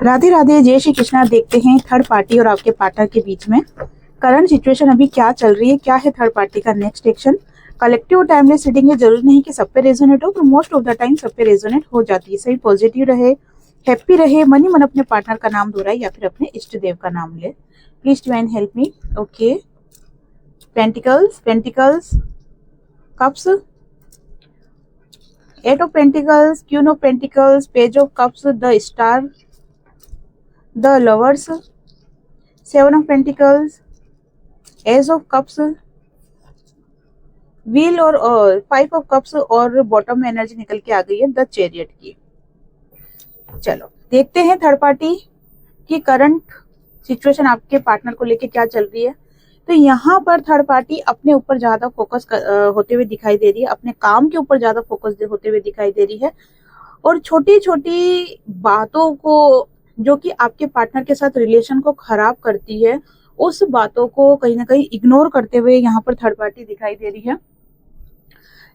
राधे राधे, जय श्री कृष्णा। देखते हैं थर्ड पार्टी और आपके पार्टनर के बीच में करंट सिचुएशन अभी क्या चल रही है, क्या है थर्ड पार्टी का next action. Collective timeless reading है, जरूरी नहीं कि सब पे रेजोनेट हो, पर मोस्ट ऑफ द टाइम सब पे रेजोनेट हो जाती है। सही पॉजिटिव रहे, हैप्पी रहे, मन ही मन अपने पार्टनर का नाम दोहराए या फिर अपने इष्ट देव का नाम ले। Please divine help me. Okay, pentacles, pentacles, cups, eight of pentacles, queen of pentacles, page of cups, the star, the lovers, seven of pentacles, ace of cups, wheel और फाइव ऑफ कप्स और bottom में energy निकल के आ गई है the chariot की। चलो देखते हैं थर्ड पार्टी की करंट सिचुएशन आपके पार्टनर को लेके क्या चल रही है। तो यहाँ पर थर्ड पार्टी अपने ऊपर ज्यादा फोकस होते हुए दिखाई दे रही है, अपने काम के ऊपर ज्यादा फोकस होते हुए दिखाई दे रही है, और छोटी छोटी बातों को जो कि आपके पार्टनर के साथ रिलेशन को खराब करती है, उस बातों को कहीं ना कहीं इग्नोर करते हुए यहाँ पर थर्ड पार्टी दिखाई दे रही है।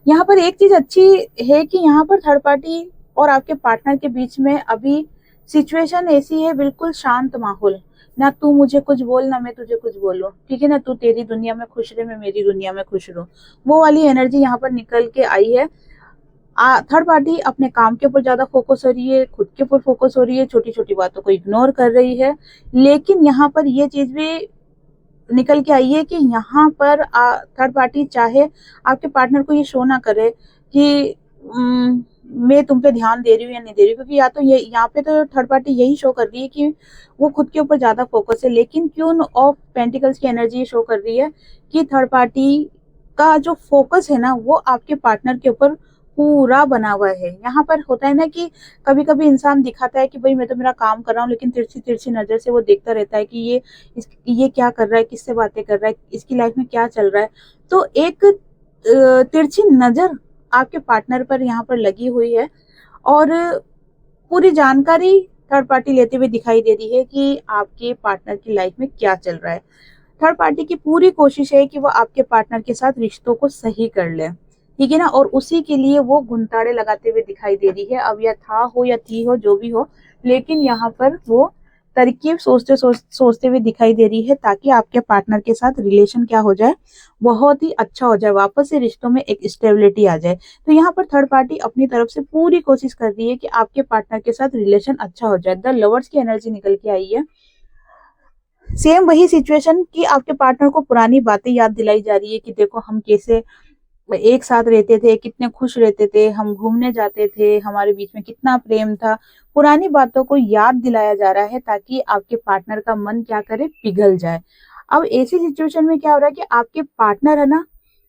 यहाँ पर एक चीज अच्छी है कि यहाँ पर थर्ड पार्टी और आपके पार्टनर के बीच में अभी सिचुएशन ऐसी है, बिल्कुल शांत माहौल, ना तू मुझे कुछ बोल ना मैं तुझे कुछ बोलूं, ठीक है ना, तू तेरी दुनिया में खुश रहे, मैं मेरी दुनिया में खुश रहूं, वो वाली एनर्जी यहाँ पर निकल के आई है। थर्ड पार्टी अपने काम के ऊपर ज्यादा फोकस हो रही है, खुद के ऊपर फोकस हो रही है, छोटी छोटी बातों को इग्नोर कर रही है। लेकिन यहाँ पर ये चीज भी निकल के आई है कि यहाँ पर थर्ड पार्टी चाहे आपके पार्टनर को ये शो ना करे कि मैं तुम पे ध्यान दे रही हूँ या नहीं दे रही हूँ, क्योंकि या तो ये यहाँ पे तो थर्ड पार्टी यही शो कर रही है कि वो खुद के ऊपर ज्यादा फोकस है। लेकिन क्वीन ऑफ पेंटिकल्स की एनर्जी शो कर रही है कि थर्ड पार्टी का जो फोकस है ना, वो आपके पार्टनर के ऊपर पूरा बना हुआ है। यहाँ पर होता है ना कि कभी कभी इंसान दिखाता है कि भाई मैं तो मेरा काम कर रहा हूँ, लेकिन तिरछी तिरछी नजर से वो देखता रहता है कि ये क्या कर रहा है, किससे बातें कर रहा है, इसकी लाइफ में क्या चल रहा है। तो एक तिरछी नजर आपके पार्टनर पर यहाँ पर लगी हुई है, और पूरी जानकारी थर्ड पार्टी लेते हुए दिखाई दे रही है कि आपके पार्टनर की लाइफ में क्या चल रहा है। थर्ड पार्टी की पूरी कोशिश है कि वो आपके पार्टनर के साथ रिश्तों को सही कर ले, ठीक है ना, और उसी के लिए वो गुंताड़े लगाते हुए दिखाई दे रही है। अब यह था हो या थी हो, जो भी हो, लेकिन यहाँ पर वो तरकीब सोचते हुए दिखाई दे रही है, ताकि आपके पार्टनर के साथ रिलेशन क्या हो जाए, बहुत ही अच्छा हो जाए, वापस से रिश्तों में एक स्टेबिलिटी आ जाए। तो यहाँ पर थर्ड पार्टी अपनी तरफ से पूरी कोशिश कर रही है कि आपके पार्टनर के साथ रिलेशन अच्छा हो जाए। द लवर्स की एनर्जी निकल के आई है। सेम वही सिचुएशन कि आपके पार्टनर को पुरानी बातें याद दिलाई जा रही है कि देखो हम कैसे एक साथ रहते थे, कितने खुश रहते थे, हम घूमने जाते थे, हमारे बीच में कितना प्रेम था। पुरानी बातों को याद दिलाया जा रहा है ताकि आपके पार्टनर का मन क्या करे, पिघल जाए। अब ऐसी सिचुएशन में क्या हो रहा है कि आपके पार्टनर है ना,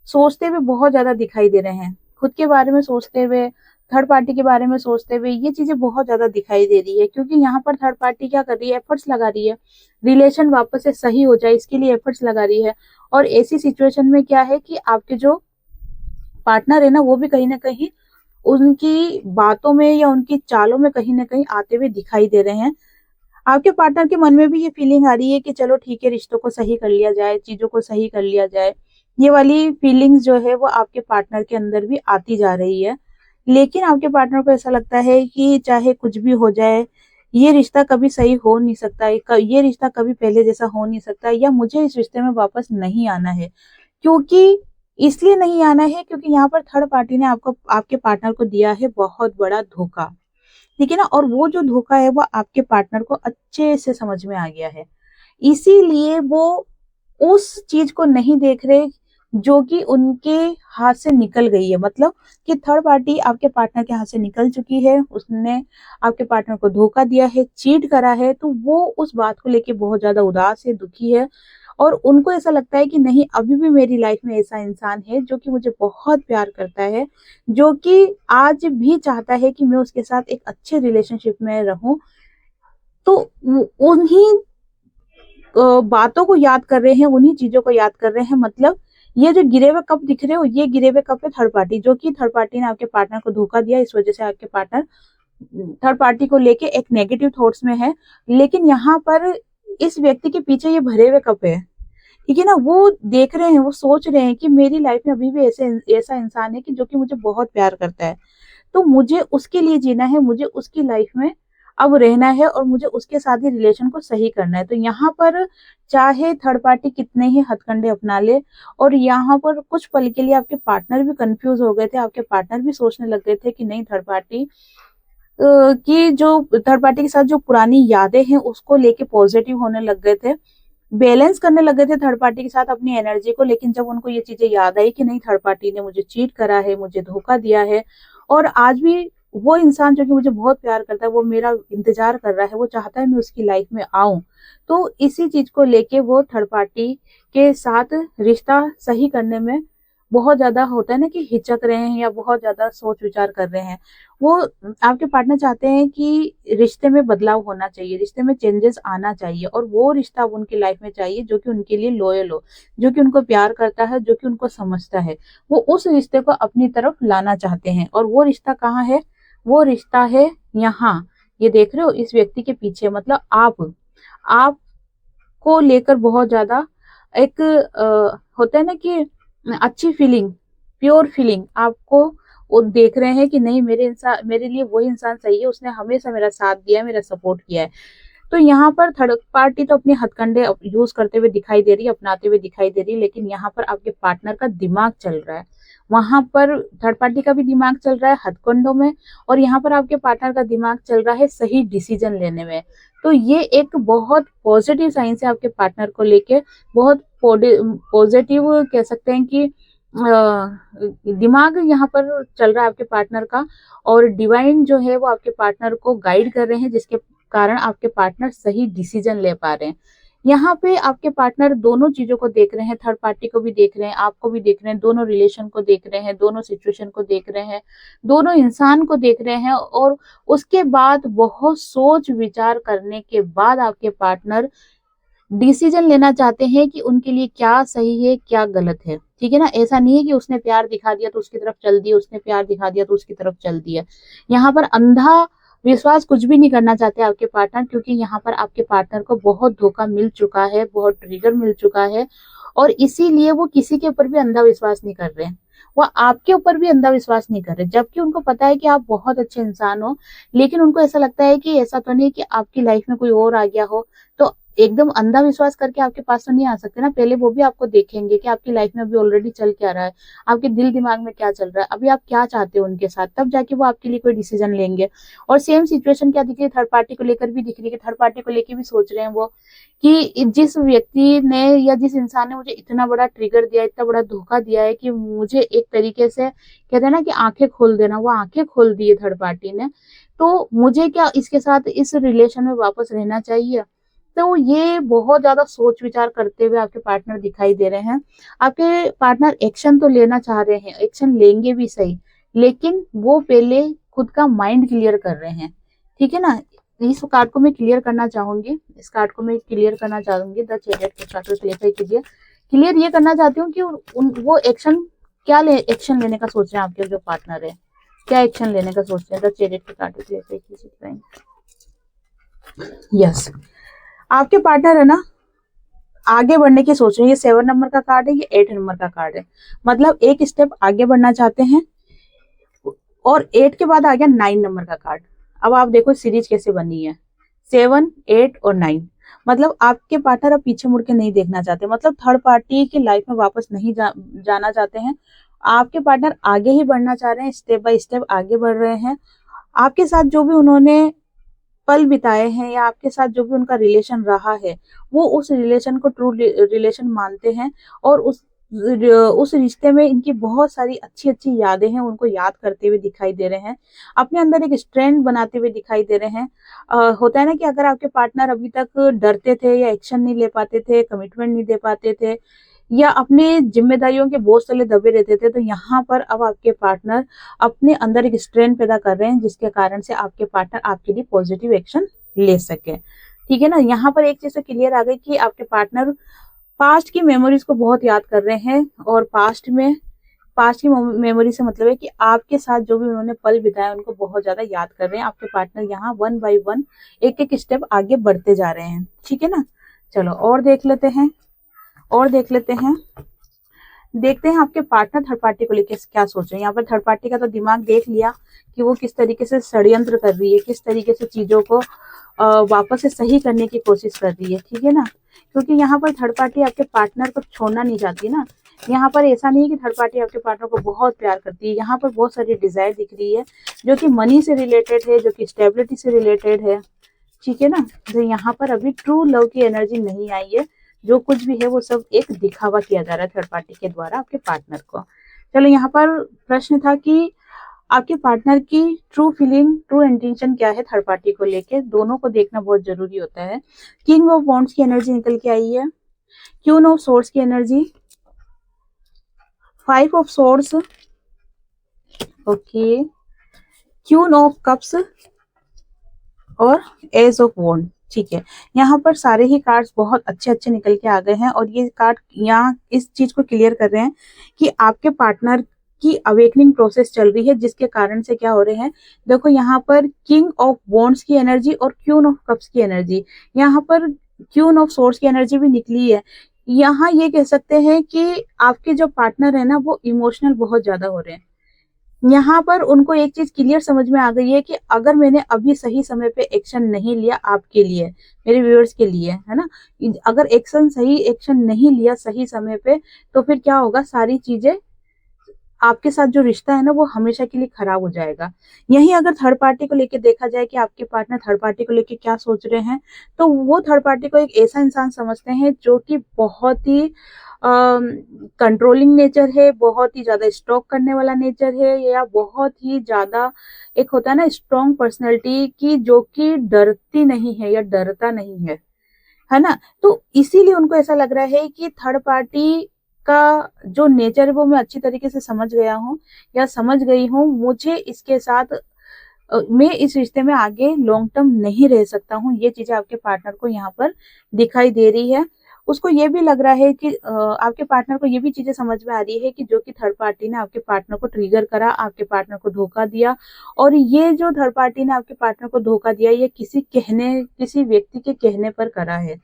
सोचते हुए बहुत ज्यादा दिखाई दे रहे हैं, खुद के बारे में सोचते हुए, थर्ड पार्टी के बारे में सोचते हुए, ये चीजें बहुत ज्यादा दिखाई दे रही है। क्योंकि यहाँ पर थर्ड पार्टी क्या कर रही है, एफर्ट्स लगा रही है, रिलेशन वापस से सही हो जाए, इसके लिए एफर्ट्स लगा रही है। और ऐसी सिचुएशन में क्या है कि आपके जो पार्टनर है ना, वो भी कहीं ना कहीं उनकी बातों में या उनकी चालों में कहीं ना कहीं आते हुए दिखाई दे रहे हैं। आपके पार्टनर के मन में भी ये फीलिंग आ रही है कि चलो ठीक है, रिश्तों को सही कर लिया जाए, चीजों को सही कर लिया जाए। ये वाली फीलिंग्स जो है वो आपके पार्टनर के अंदर भी आती जा रही है। लेकिन आपके पार्टनर को ऐसा लगता है कि चाहे कुछ भी हो जाए, ये रिश्ता कभी सही हो नहीं सकता, ये रिश्ता कभी पहले जैसा हो नहीं सकता, या मुझे इस रिश्ते में वापस नहीं आना है। क्योंकि इसलिए नहीं आना है क्योंकि यहाँ पर थर्ड पार्टी ने आपको, आपके पार्टनर को दिया है बहुत बड़ा धोखा, ठीक है ना, और वो जो धोखा है वो आपके पार्टनर को अच्छे से समझ में आ गया है। इसीलिए वो उस चीज को नहीं देख रहे जो कि उनके हाथ से निकल गई है। मतलब कि थर्ड पार्टी आपके पार्टनर के हाथ से निकल चुकी है, उसने आपके पार्टनर को धोखा दिया है, चीट करा है, तो वो उस बात को लेके बहुत ज्यादा उदास है, दुखी है, और उनको ऐसा लगता है कि नहीं, अभी भी मेरी लाइफ में ऐसा इंसान है जो कि मुझे बहुत प्यार करता है, जो कि आज भी चाहता है कि मैं उसके साथ एक अच्छे रिलेशनशिप में रहूं। तो उन्हीं बातों को याद कर रहे हैं, उन्हीं चीजों को याद कर रहे हैं। मतलब ये जो गिरे हुए कप दिख रहे हो, ये गिरे हुए कप है थर्ड पार्टी, जो कि थर्ड पार्टी ने आपके पार्टनर को धोखा दिया, इस वजह से आपके पार्टनर थर्ड पार्टी को लेके एक नेगेटिव थॉट्स में है। लेकिन यहाँ पर इस व्यक्ति के पीछे ये भरे हुए कप है, ठीक है ना, वो देख रहे हैं, वो सोच रहे हैं कि मेरी लाइफ में अभी भी ऐसा इंसान है कि जो कि मुझे बहुत प्यार करता है, तो मुझे उसके लिए जीना है, मुझे उसकी लाइफ में अब रहना है और मुझे उसके साथ ही रिलेशन को सही करना है। तो यहाँ पर चाहे थर्ड पार्टी कितने ही हथकंडे अपना ले, और यहाँ पर कुछ पल के लिए आपके पार्टनर भी कंफ्यूज हो गए थे, आपके पार्टनर भी सोचने लग गए थे कि नहीं, थर्ड पार्टी की जो थर्ड पार्टी के साथ जो पुरानी यादें हैं उसको लेके पॉजिटिव होने लग गए थे, बैलेंस करने लगे थे थर्ड पार्टी के साथ अपनी एनर्जी को। लेकिन जब उनको ये चीजें याद आई कि नहीं, थर्ड पार्टी ने मुझे चीट करा है, मुझे धोखा दिया है, और आज भी वो इंसान जो कि मुझे बहुत प्यार करता है वो मेरा इंतजार कर रहा है, वो चाहता है मैं उसकी लाइफ में आऊं, तो इसी चीज को लेके वो थर्ड पार्टी के साथ रिश्ता सही करने में बहुत ज्यादा होता है ना कि हिचक रहे हैं या बहुत ज्यादा सोच विचार कर रहे हैं। वो आपके पार्टनर चाहते हैं कि रिश्ते में बदलाव होना चाहिए, रिश्ते में चेंजेस आना चाहिए, और वो रिश्ता अब उनकी लाइफ में चाहिए जो कि उनके लिए लॉयल हो, जो कि उनको प्यार करता है, जो कि उनको समझता है। वो उस रिश्ते को अपनी तरफ लाना चाहते हैं, और वो रिश्ता कहाँ है? वो रिश्ता है यहाँ, ये देख रहे हो इस व्यक्ति के पीछे। मतलब आप को लेकर बहुत ज्यादा एक होता है ना कि अच्छी फीलिंग, प्योर फीलिंग आपको वो देख रहे हैं कि नहीं, मेरे लिए वही इंसान सही है, उसने हमेशा मेरा साथ दिया है, मेरा सपोर्ट किया है। तो यहाँ पर थर्ड पार्टी तो अपने हथकंडे यूज करते हुए दिखाई दे रही है, अपनाते हुए दिखाई दे रही है, लेकिन यहाँ पर आपके पार्टनर का दिमाग चल रहा है, वहां पर थर्ड पार्टी का भी दिमाग चल रहा है हथकंडों में, और यहाँ पर आपके पार्टनर का दिमाग चल रहा है सही डिसीजन लेने में। तो ये एक बहुत पॉजिटिव साइन है आपके पार्टनर को लेके, बहुत पॉजिटिव कह सकते हैं कि दिमाग यहाँ पर चल रहा है आपके पार्टनर का, और डिवाइन जो है वो आपके पार्टनर को गाइड कर रहे हैं, जिसके कारण आपके पार्टनर सही डिसीजन ले पा रहे हैं। यहाँ पे आपके पार्टनर दोनों चीजों को देख रहे हैं, थर्ड पार्टी को भी देख रहे हैं, आपको भी देख रहे हैं, दोनों रिलेशन को देख रहे हैं, दोनों सिचुएशन को देख रहे हैं, दोनों इंसान को देख रहे हैं, और उसके बाद बहुत सोच विचार करने के बाद आपके पार्टनर डिसीजन लेना चाहते हैं कि उनके लिए क्या सही है, क्या गलत है। ठीक है ना, ऐसा नहीं है कि उसने प्यार दिखा दिया तो उसकी तरफ चल दिया, उसने प्यार दिखा दिया तो उसकी तरफ चल दिया। यहाँ पर अंधा विश्वास कुछ भी नहीं करना चाहते आपके पार्टनर, क्योंकि यहाँ पर आपके पार्टनर को बहुत धोखा मिल चुका है, बहुत ट्रिगर मिल चुका है, और इसीलिए वो किसी के ऊपर भी अंधा विश्वास नहीं कर रहे हैं, वो आपके ऊपर भी अंधा विश्वास नहीं कर रहे, जबकि उनको पता है कि आप बहुत अच्छे इंसान हो। लेकिन उनको ऐसा लगता है कि ऐसा तो नहीं कि आपकी लाइफ में कोई और आ गया हो, तो एकदम अंधा विश्वास करके आपके पास तो नहीं आ सकते ना, पहले वो भी आपको देखेंगे कि आपकी लाइफ में अभी ऑलरेडी चल क्या रहा है, आपके दिल दिमाग में क्या चल रहा है, अभी आप क्या चाहते हो उनके साथ, तब जाके वो आपके लिए कोई डिसीजन लेंगे। और सेम सिचुएशन क्या दिख रही है, थर्ड पार्टी को लेकर भी दिख रही है, थर्ड पार्टी को लेकर भी सोच रहे हैं वो कि जिस व्यक्ति ने या जिस इंसान ने मुझे इतना बड़ा ट्रिगर दिया, इतना बड़ा धोखा दिया है कि मुझे एक तरीके से कहते हैं ना कि आंखें खोल देना, वो आंखें खोल दी है थर्ड पार्टी ने, तो मुझे क्या इसके साथ इस रिलेशन में वापस रहना चाहिए। तो ये बहुत ज्यादा सोच विचार करते हुए आपके पार्टनर दिखाई दे रहे हैं। आपके पार्टनर एक्शन तो लेना चाह रहे हैं, एक्शन लेंगे भी सही, लेकिन वो पहले खुद का माइंड क्लियर कर रहे हैं। ठीक है ना, इस कार्ड को मैं क्लियर करना चाहूंगी, इस कार्ड को मैं क्लियर करना चाहूंगी, द चैरियट के कार्ड को क्लियर कीजिए। क्लियर ये करना चाहती हूँ कि वो एक्शन एक्शन लेने का सोच रहे हैं आपके जो पार्टनर है, क्या एक्शन लेने का सोच रहे हैं, द चैरियट के कार्ड को क्लियर कीजिए। यस, आपके पार्टनर है ना आगे बढ़ने की सोच रहे हैं। ये 7 नंबर का कार्ड है, ये 8 नंबर का कार्ड है, मतलब एक स्टेप आगे बढ़ना चाहते हैं। और 8 के बाद आ गया 9 नंबर का कार्ड। अब आप देखो सीरीज कैसे बनी है, 7, 8 और 9। मतलब आपके पार्टनर अब पीछे मुड़ के नहीं देखना चाहते, मतलब थर्ड पार्टी की लाइफ में वापस नहीं जाना चाहते हैं। आपके पार्टनर आगे ही बढ़ना चाह रहे हैं, स्टेप बाय स्टेप आगे बढ़ रहे हैं। आपके साथ जो भी उन्होंने पल बिताए हैं या आपके साथ जो भी उनका रिलेशन रहा है, वो उस रिलेशन को ट्रू रिलेशन मानते हैं, और उस रिश्ते में इनकी बहुत सारी अच्छी अच्छी यादें हैं, उनको याद करते हुए दिखाई दे रहे हैं, अपने अंदर एक स्ट्रेंथ बनाते हुए दिखाई दे रहे हैं। होता है ना कि अगर आपके पार्टनर अभी तक डरते थे या एक्शन नहीं ले पाते थे, कमिटमेंट नहीं दे पाते थे, या अपने जिम्मेदारियों के बोझ तले दबे रहते थे, तो यहाँ पर अब आपके पार्टनर अपने अंदर एक स्ट्रेंथ पैदा कर रहे हैं, जिसके कारण से आपके पार्टनर आपके लिए पॉजिटिव एक्शन ले सके। ठीक है ना, यहाँ पर एक चीज तो क्लियर आ गई कि आपके पार्टनर पास्ट की मेमोरीज को बहुत याद कर रहे हैं, और पास्ट की मेमोरी से मतलब है कि आपके साथ जो भी उन्होंने पल बिताए उनको बहुत ज्यादा याद कर रहे हैं। आपके पार्टनर यहाँ 1 बाय 1 एक एक स्टेप आगे बढ़ते जा रहे हैं। ठीक है ना, चलो और देख लेते हैं। देखते हैं आपके पार्टनर थर्ड पार्टी को लेकर क्या सोच रहे हैं। यहाँ पर थर्ड पार्टी का तो दिमाग देख लिया कि वो किस तरीके से षड्यंत्र कर रही है, किस तरीके से चीजों को वापस से सही करने की कोशिश कर रही है, ठीक है ना। क्योंकि यहाँ पर थर्ड पार्टी आपके पार्टनर को छोड़ना नहीं चाहती ना। यहाँ पर ऐसा नहीं है कि थर्ड पार्टी आपके पार्टनर को बहुत प्यार करती है, यहाँ पर बहुत सारी डिजायर दिख रही है जो कि मनी से रिलेटेड है, जो कि स्टेबिलिटी से रिलेटेड है, ठीक है ना। तो यहाँ पर अभी ट्रू लव की एनर्जी नहीं आई है, जो कुछ भी है वो सब एक दिखावा किया जा रहा है थर्ड पार्टी के द्वारा आपके पार्टनर को। चलो, यहाँ पर प्रश्न था कि आपके पार्टनर की ट्रू फीलिंग, ट्रू इंटेंशन क्या है थर्ड पार्टी को लेके, दोनों को देखना बहुत जरूरी होता है। किंग ऑफ वॉन्ड्स की एनर्जी निकल के आई है, क्वीन ऑफ सोर्ड्स की energy, 5 of swords, okay, queen of cups और एज ऑफ वॉन्ड, ठीक है। यहाँ पर सारे ही कार्ड्स बहुत अच्छे अच्छे निकल के आ गए हैं और ये कार्ड यहाँ इस चीज को क्लियर कर रहे हैं कि आपके पार्टनर की अवेकनिंग प्रोसेस चल रही है, जिसके कारण से क्या हो रहे हैं। देखो, यहाँ पर किंग ऑफ वॉन्ड्स की एनर्जी और क्वीन ऑफ कप्स की एनर्जी, यहाँ पर क्वीन ऑफ सोर्ड्स की एनर्जी भी निकली है। यहाँ ये कह सकते हैं कि आपके जो पार्टनर है ना वो इमोशनल बहुत ज्यादा हो रहे हैं। यहाँ पर उनको एक चीज क्लियर समझ में आ गई है कि अगर मैंने अभी सही समय पे एक्शन नहीं लिया आपके लिए, मेरे व्यूअर्स के लिए, है ना, अगर सही एक्शन नहीं लिया सही समय पे, तो फिर क्या होगा, सारी चीजें आपके साथ जो रिश्ता है ना वो हमेशा के लिए खराब हो जाएगा। यही अगर थर्ड पार्टी को लेके देखा जाए कि आपके पार्टनर थर्ड पार्टी को लेके क्या सोच रहे हैं, तो वो थर्ड पार्टी को एक ऐसा इंसान समझते हैं जो कि बहुत ही कंट्रोलिंग नेचर है, बहुत ही ज्यादा स्टॉक करने वाला नेचर है, या बहुत ही ज्यादा एक होता है ना स्ट्रॉन्ग पर्सनैलिटी की, जो कि डरती नहीं है या डरता नहीं है ना। तो इसीलिए उनको ऐसा लग रहा है कि थर्ड पार्टी का जो नेचर है वो मैं अच्छी तरीके से समझ गया हूँ या समझ गई हूँ, मुझे इसके साथ मैं इस रिश्ते में आगे लॉन्ग टर्म नहीं रह सकता हूँ। ये चीजें आपके पार्टनर को यहाँ पर दिखाई दे रही है। उसको ये भी लग रहा है कि आपके पार्टनर को ये भी चीजें समझ में आ रही है कि जो कि थर्ड पार्टी ने आपके पार्टनर को ट्रिगर करा, आपके पार्टनर को धोखा दिया, और ये जो थर्ड पार्टी ने आपके पार्टनर को धोखा दिया ये किसी व्यक्ति के कहने पर करा है,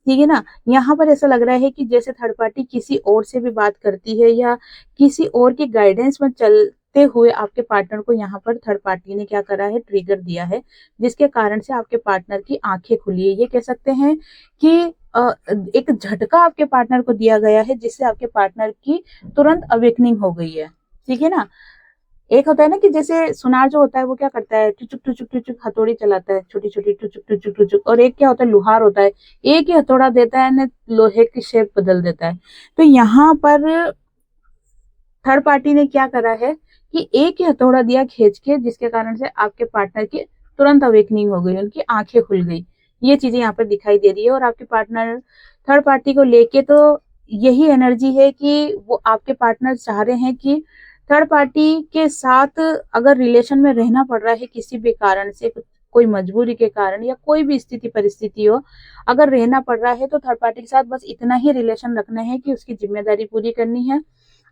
ठीक है ना। यहाँ पर ऐसा लग रहा है कि जैसे थर्ड पार्टी किसी और से भी बात करती है या किसी और की गाइडेंस में चलते हुए आपके पार्टनर को यहाँ पर थर्ड पार्टी ने क्या करा है, ट्रिगर दिया है, जिसके कारण से आपके पार्टनर की आंखें खुली है। ये कह सकते हैं कि एक झटका आपके पार्टनर को दिया गया है, जिससे आपके पार्टनर की तुरंत अवेकनिंग हो गई है, ठीक है ना। एक होता है ना कि जैसे सुनार जो होता है वो क्या करता है, टुचुक टुचुक टुचुक हथौड़ी चलाता है, छोटी छोटी टुचुक टुचुक टुचुक, और एक क्या होता है, लुहार होता है, एक ही हथौड़ा देता है ना, लोहे की शेप बदल देता है। तो यहाँ पर थर्ड पार्टी ने क्या करा है कि एक ही हथौड़ा दिया खींच के, जिसके कारण से आपके पार्टनर की तुरंत अवेकनिंग हो गई, उनकी आंखें खुल गई। ये चीजें यहाँ पर दिखाई दे रही है। और आपके पार्टनर थर्ड पार्टी को लेके तो यही एनर्जी है कि वो आपके पार्टनर चाह रहे हैं कि थर्ड पार्टी के साथ अगर रिलेशन में रहना पड़ रहा है किसी भी कारण से, कोई मजबूरी के कारण या कोई भी स्थिति परिस्थिति हो, अगर रहना पड़ रहा है तो थर्ड पार्टी के साथ बस इतना ही रिलेशन रखना है कि उसकी जिम्मेदारी पूरी करनी है।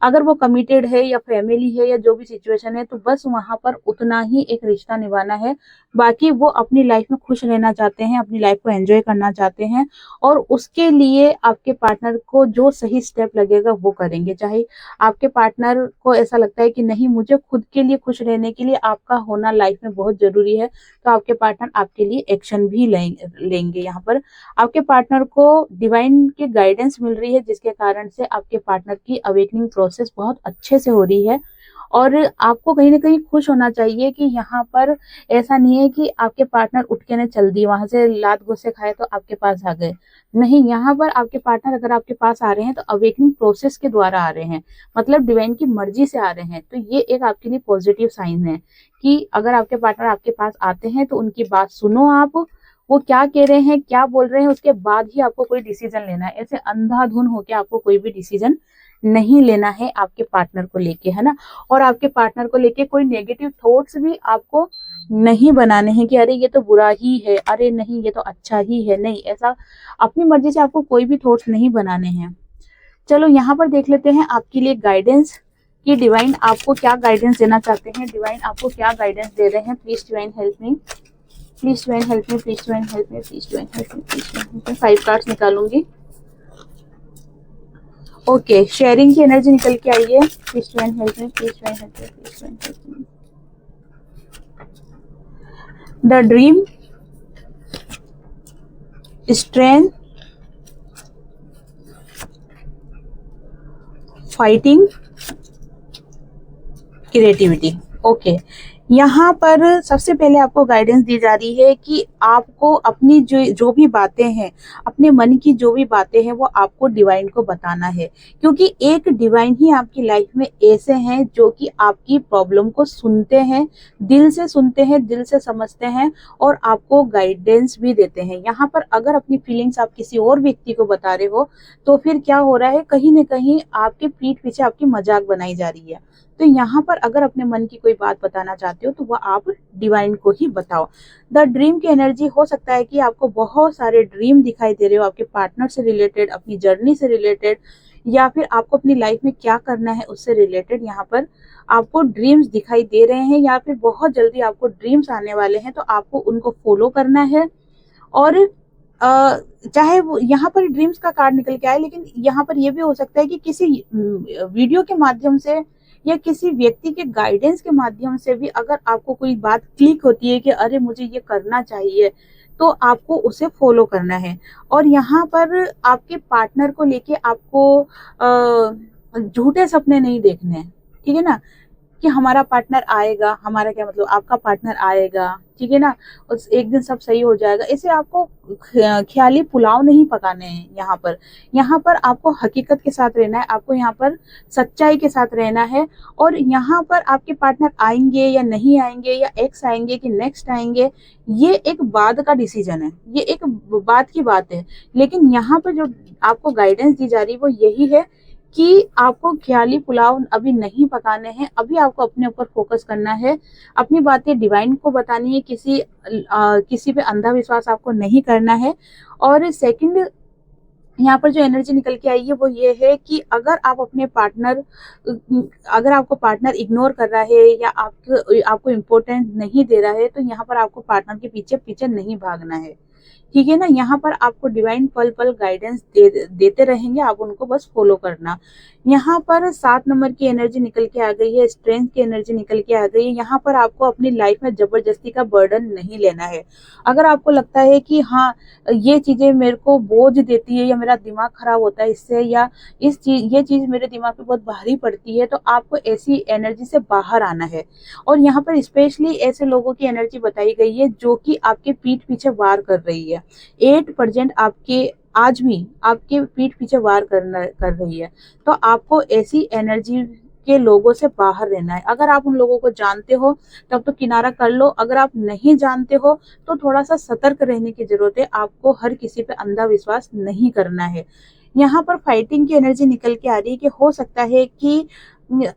अगर वो कमिटेड है या फैमिली है या जो भी सिचुएशन है, तो बस वहां पर उतना ही एक रिश्ता निभाना है। बाकी वो अपनी लाइफ में खुश रहना चाहते हैं, अपनी लाइफ को एंजॉय करना चाहते हैं, और उसके लिए आपके पार्टनर को जो सही स्टेप लगेगा वो करेंगे। चाहे आपके पार्टनर को ऐसा लगता है कि नहीं, मुझे खुद के लिए खुश रहने के लिए आपका होना लाइफ में बहुत जरूरी है, तो आपके पार्टनर आपके लिए एक्शन भी लेंगे। यहाँ पर आपके पार्टनर को डिवाइन की गाइडेंस मिल रही है, जिसके कारण से आपके पार्टनर की अवेकनिंग प्रोसेस बहुत अच्छे से हो रही है। और आपको कहीं ना कहीं खुश होना चाहिए कि यहाँ पर ऐसा नहीं है कि आपके पार्टनर उठ के ने चल दी, वहां से लात गुस्से खाए तो आपके पास आ गए। नहीं, यहाँ पर आपके पार्टनर अगर आपके पास आ रहे हैं तो अवेकनिंग प्रोसेस के द्वारा आ रहे हैं, मतलब डिवाइन की मर्जी से आ रहे हैं। तो ये एक आपके लिए पॉजिटिव साइन है कि अगर आपके पार्टनर आपके पास आते हैं तो उनकी बात सुनो, आप वो क्या कह रहे हैं, क्या बोल रहे हैं, उसके बाद ही आपको कोई डिसीजन लेना है। ऐसे अंधाधुन होके आपको कोई भी डिसीजन नहीं लेना है आपके पार्टनर को लेके, है ना। और आपके पार्टनर को लेके कोई नेगेटिव थॉट्स भी आपको नहीं बनाने हैं कि अरे ये तो बुरा ही है, अरे नहीं ये तो अच्छा ही है। नहीं, ऐसा अपनी मर्जी से आपको कोई भी थॉट्स नहीं बनाने हैं। चलो, यहाँ पर देख लेते हैं आपके लिए गाइडेंस कि डिवाइन आपको क्या गाइडेंस देना चाहते हैं, डिवाइन आपको क्या गाइडेंस दे रहे हैं। Please divine help me, please divine help me, please divine help me, please divine help me, please divine help me. 5 cards निकालूंगी ओके, शेयरिंग की एनर्जी निकल के आई है। Please help me, please help me, please help me. The dream, strength, fighting, creativity. Okay, यहाँ पर सबसे पहले आपको गाइडेंस दी जा रही है कि आपको अपनी जो भी बातें हैं, अपने मन की जो भी बातें हैं, वो आपको डिवाइन को बताना है, क्योंकि एक डिवाइन ही आपकी लाइफ में ऐसे हैं जो कि आपकी प्रॉब्लम को सुनते हैं, दिल से सुनते हैं, दिल से समझते हैं और आपको गाइडेंस भी देते हैं। यहाँ पर अगर अपनी फीलिंग्स आप किसी और व्यक्ति को बता रहे हो तो फिर क्या हो रहा है, कहीं ना कहीं आपके पीठ पीछे आपकी मजाक बनाई जा रही है। तो यहाँ पर अगर अपने मन की कोई बात बताना चाहते हो तो वह आप डिवाइन को ही बताओ। द ड्रीम की एनर्जी, हो सकता है कि आपको बहुत सारे ड्रीम दिखाई दे रहे हो, आपके पार्टनर से रिलेटेड, अपनी जर्नी से रिलेटेड, या फिर आपको अपनी लाइफ में क्या करना है उससे रिलेटेड यहाँ पर आपको ड्रीम्स दिखाई दे रहे हैं, या फिर बहुत जल्दी आपको ड्रीम्स आने वाले हैं, तो आपको उनको फॉलो करना है। और चाहे वो यहाँ पर ड्रीम्स का कार्ड निकल के आए, लेकिन यहाँ पर यह भी हो सकता है कि किसी वीडियो के माध्यम से या किसी व्यक्ति के गाइडेंस के माध्यम से भी अगर आपको कोई बात क्लिक होती है कि अरे मुझे ये करना चाहिए, तो आपको उसे फॉलो करना है। और यहाँ पर आपके पार्टनर को लेके आपको झूठे सपने नहीं देखने हैं, ठीक है ना, कि हमारा पार्टनर आएगा, हमारा क्या मतलब आपका पार्टनर आएगा, ठीक है ना, उस एक दिन सब सही हो जाएगा, इसे आपको ख्याली पुलाव नहीं पकाने हैं। यहाँ पर आपको हकीकत के साथ रहना है, आपको यहाँ पर सच्चाई के साथ रहना है। और यहाँ पर आपके पार्टनर आएंगे या नहीं आएंगे, या एक्स आएंगे कि नेक्स्ट आएंगे, ये एक बाद का डिसीजन है, ये एक बात की बात है। लेकिन यहाँ पर जो आपको गाइडेंस दी जा रही है वो यही है कि आपको ख्याली पुलाव अभी नहीं पकाने हैं, अभी आपको अपने ऊपर फोकस करना है, अपनी बातें डिवाइन को बतानी है, किसी पे अंधा विश्वास आपको नहीं करना है। और सेकंड, यहाँ पर जो एनर्जी निकल के आई है वो ये है कि अगर आपको पार्टनर इग्नोर कर रहा है या आपको इम्पोर्टेंट नहीं दे रहा है, तो यहाँ पर आपको पार्टनर के पीछे पीछे नहीं भागना है, ठीक है ना। यहाँ पर आपको डिवाइन पल पल गाइडेंस देते रहेंगे, आप उनको बस फॉलो करना। यहाँ पर 7 नंबर की एनर्जी निकल के आ गई है, स्ट्रेंथ की एनर्जी निकल के आ गई है। यहाँ पर आपको अपनी लाइफ में जबरदस्ती का बर्डन नहीं लेना है। अगर आपको लगता है कि हाँ ये चीजें मेरे को बोझ देती है या मेरा दिमाग खराब होता है इससे, या ये चीज मेरे दिमाग पे बहुत भारी पड़ती है, तो आपको ऐसी एनर्जी से बाहर आना है। और यहाँ पर स्पेशली ऐसे लोगों की एनर्जी बताई गई है जो कि आपके पीठ पीछे वार कर रही है। 8% आज भी आपके पीठ पीछे वार कर रही है, तो आपको ऐसी एनर्जी के लोगों से बाहर रहना है। अगर आप उन लोगों को जानते हो तब तो किनारा कर लो, अगर आप नहीं जानते हो तो थोड़ा सा सतर्क रहने की जरूरत है, आपको हर किसी पे अंधा विश्वास नहीं करना है। यहाँ पर फाइटिंग की एनर्जी निकल के आ रही है कि हो सकता है कि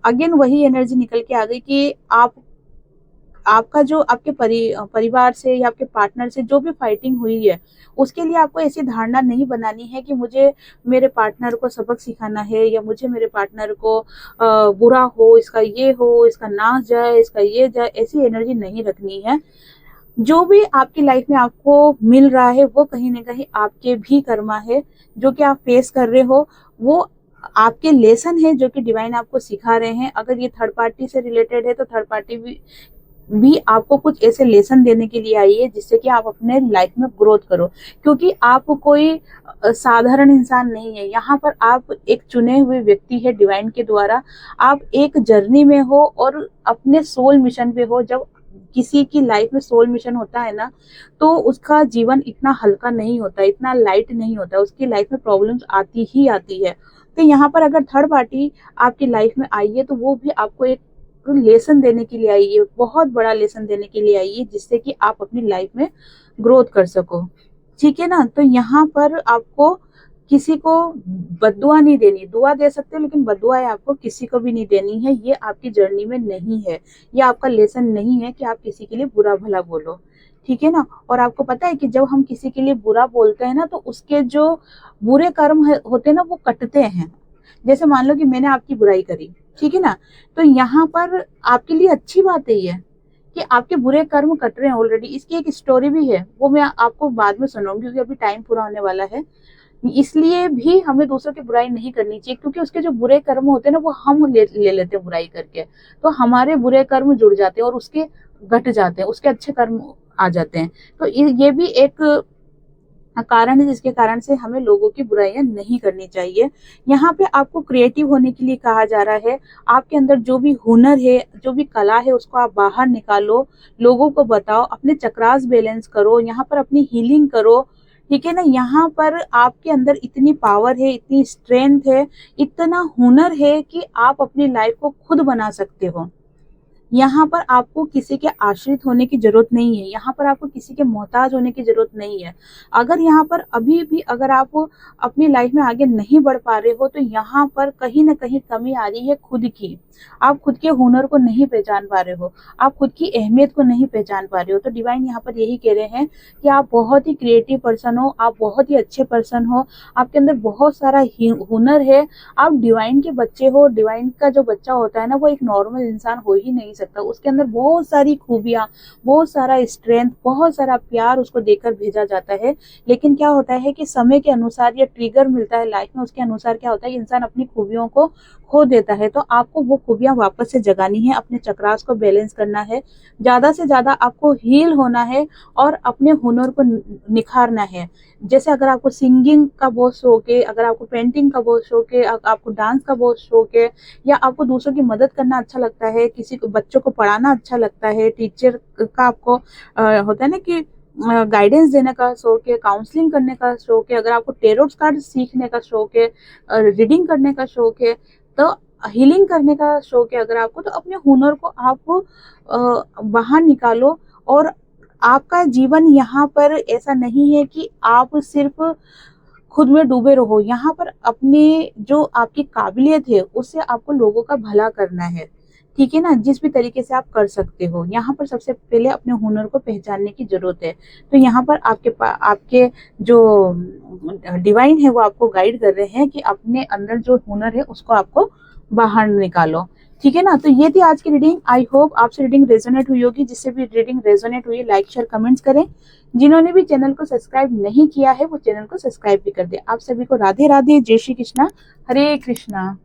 अगेन वही एनर्जी निकल के आ गई कि आपका जो आपके परिवार से या आपके पार्टनर से जो भी फाइटिंग हुई है, उसके लिए आपको ऐसी धारणा नहीं बनानी है कि मुझे मेरे पार्टनर को सबक सिखाना है, या मुझे मेरे पार्टनर को बुरा हो, इसका ये हो, इसका नाश जाए, इसका ये जाए, ऐसी एनर्जी नहीं रखनी है। जो भी आपकी लाइफ में आपको मिल रहा है वो कहीं ना कहीं आपके भी कर्मा है, जो कि आप फेस कर रहे हो, वो आपके लेसन है जो कि डिवाइन आपको सिखा रहे हैं। अगर ये थर्ड पार्टी से रिलेटेड है तो थर्ड पार्टी भी आपको कुछ ऐसे लेसन देने के लिए आई है जिससे कि आप अपने लाइफ में ग्रोथ करो, क्योंकि आप कोई साधारण इंसान नहीं है। यहाँ पर आप एक चुने हुए व्यक्ति है डिवाइन के द्वारा, आप एक जर्नी में हो और अपने सोल मिशन पे हो। जब किसी की लाइफ में सोल मिशन होता है ना, तो उसका जीवन इतना हल्का नहीं होता, इतना लाइट नहीं होता, उसकी लाइफ में प्रॉब्लम्स आती ही आती है। तो यहाँ पर अगर थर्ड पार्टी आपकी लाइफ में आई है तो वो भी आपको एक लेसन देने के लिए आई है, बहुत बड़ा लेसन देने के लिए आई है, जिससे कि आप अपनी लाइफ में ग्रोथ कर सको, ठीक है ना। तो यहाँ पर आपको किसी को बद्दुआ नहीं देनी, दुआ दे सकते हो लेकिन बद्दुआ आपको किसी को भी नहीं देनी है। ये आपकी जर्नी में नहीं है, ये आपका लेसन नहीं है कि आप किसी के लिए बुरा भला बोलो, ठीक है ना। और आपको पता है कि जब हम किसी के लिए बुरा बोलते हैं ना, तो उसके जो बुरे कर्म होते हैं ना वो कटते हैं। जैसे मान लो कि मैंने आपकी बुराई करी, ठीक है ना, तो यहाँ पर आपके लिए अच्छी बात है ये कि आपके बुरे कर्म कट रहे हैं ऑलरेडी। इसकी एक स्टोरी भी है, वो मैं आपको बाद में सुनाऊंगी क्योंकि अभी टाइम पूरा होने वाला है। इसलिए भी हमें दूसरों की बुराई नहीं करनी चाहिए, क्योंकि उसके जो बुरे कर्म होते हैं ना वो हम ले लेते हैं बुराई करके, तो हमारे बुरे कर्म जुड़ जाते हैं और उसके घट जाते हैं, उसके अच्छे कर्म आ जाते हैं। तो ये भी एक कारण है जिसके कारण से हमें लोगों की बुराइयां नहीं करनी चाहिए। यहाँ पे आपको क्रिएटिव होने के लिए कहा जा रहा है। आपके अंदर जो भी हुनर है, जो भी कला है, उसको आप बाहर निकालो, लोगों को बताओ, अपने चक्रास बैलेंस करो, यहाँ पर अपनी हीलिंग करो। ठीक है ना, यहाँ पर आपके अंदर इतनी पावर है, इतनी स्ट्रेंथ है, इतना हुनर है कि आप अपनी लाइफ को खुद बना सकते हो। यहाँ पर आपको किसी के आश्रित होने की जरूरत नहीं है, यहाँ पर आपको किसी के मोहताज होने की जरूरत नहीं है। अगर यहाँ पर अभी भी अगर आप अपनी लाइफ में आगे नहीं बढ़ पा रहे हो तो यहाँ पर कहीं ना कहीं कमी आ रही है खुद की। आप खुद के हुनर को नहीं पहचान पा रहे हो, आप खुद की अहमियत को नहीं पहचान पा रहे हो। तो डिवाइन यहाँ पर यही कह रहे हैं कि आप बहुत ही क्रिएटिव पर्सन हो, आप बहुत ही अच्छे पर्सन हो, आपके अंदर बहुत सारा हुनर है, आप डिवाइन के बच्चे हो। डिवाइन का जो बच्चा होता है ना वो एक नॉर्मल इंसान हो ही नहीं सकता, उसके अंदर बहुत सारी खूबियां, बहुत सारा स्ट्रेंथ, बहुत सारा प्यार उसको देकर भेजा जाता है। लेकिन क्या होता है कि समय के अनुसार या ट्रिगर मिलता है लाइफ में, उसके अनुसार क्या होता है इंसान अपनी खूबियों को खो देता है। तो आपको वो खूबियां वापस से जगानी है, अपने चक्रास को बैलेंस करना है, ज्यादा से ज्यादा आपको हील होना है और अपने हुनर को निखारना है। जैसे अगर आपको सिंगिंग का बहुत शौक है, अगर आपको पेंटिंग का बहुत शौक है, आपको डांस का बहुत शौक है, या आपको दूसरों की मदद करना अच्छा लगता है, किसी को बच्चों को पढ़ाना अच्छा लगता है, टीचर का आपको होता है ना कि गाइडेंस देने का शौक है, काउंसलिंग करने का शौक है, अगर आपको टेरोट कार्ड सीखने का शौक है, रीडिंग करने का शौक है, तो हीलिंग करने का शौक है अगर आपको, तो अपने हुनर को आप बाहर निकालो। और आपका जीवन यहाँ पर ऐसा नहीं है कि आप सिर्फ खुद में डूबे रहो, यहाँ पर अपने जो आपकी काबिलियत है उससे आपको लोगों का भला करना है। ठीक है ना, जिस भी तरीके से आप कर सकते हो, यहाँ पर सबसे पहले अपने हुनर को पहचानने की जरूरत है। तो यहाँ पर आपके जो डिवाइन है वो आपको गाइड कर रहे हैं कि अपने अंदर जो हुनर है उसको आपको बाहर निकालो। ठीक है ना, तो ये थी आज की रीडिंग। आई होप आपसे रीडिंग रेजोनेट हुई होगी। जिससे भी रीडिंग रेजोनेट हुई लाइक शेयर कमेंट्स करें। जिन्होंने भी चैनल को सब्सक्राइब नहीं किया है वो चैनल को सब्सक्राइब भी कर दे। आप सभी को राधे राधे, जय श्री कृष्णा, हरे कृष्णा।